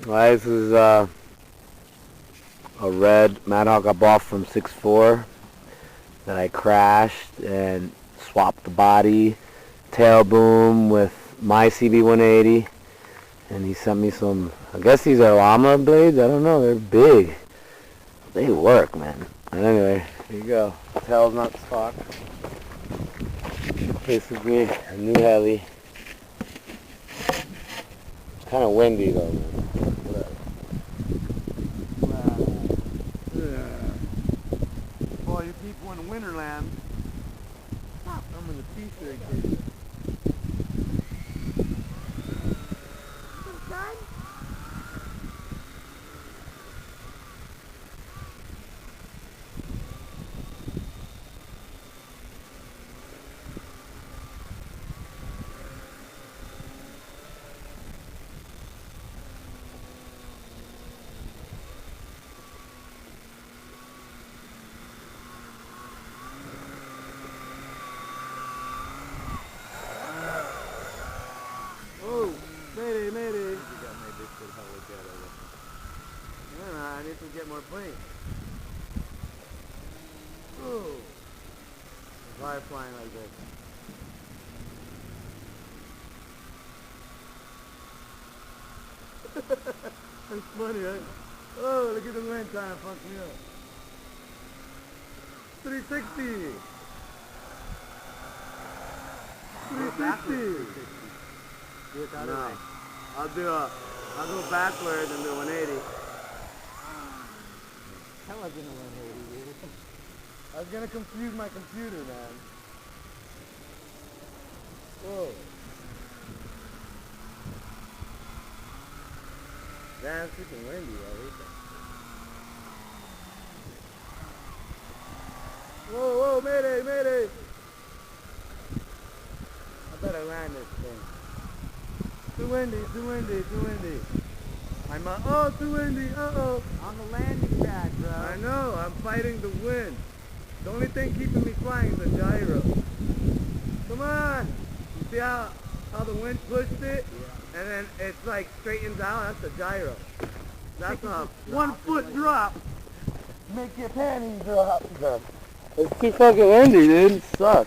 Well, this is a red Mad Hawk I bought from 6'4" that I crashed and swapped the body, tail boom with my CB180, and he sent me some, I guess these are llama blades, I don't know, they're big. They work, man. And anyway, here you go. Tail's not stock. Basically, a new heli. Kind of windy though, man. Boy, you people in Winterland. I'm in the t-shirt case. Mayday, mayday. You got made this good hell with that over. Yeah, I need to get more planes. Oh. Why flying like this? That's funny, right? Oh, look at the wind trying to fuck me up. 360. 360. Do it the other way. I'll go backwards and do 180. How am I gonna 180, dude? I was gonna confuse my computer, man. Whoa. Damn, it's freaking windy, I hate that. Whoa, whoa, mayday, mayday! I better land this thing. Too windy, too windy, too windy. Oh, too windy, uh-oh. On the landing pad, bro. I know, I'm fighting the wind. The only thing keeping me flying is the gyro. Come on! You see how the wind pushed it? Yeah. And then it's like straightens out? That's the gyro. That's a 1 foot drop. Make your panties drop. It's too fucking windy, dude. It sucks.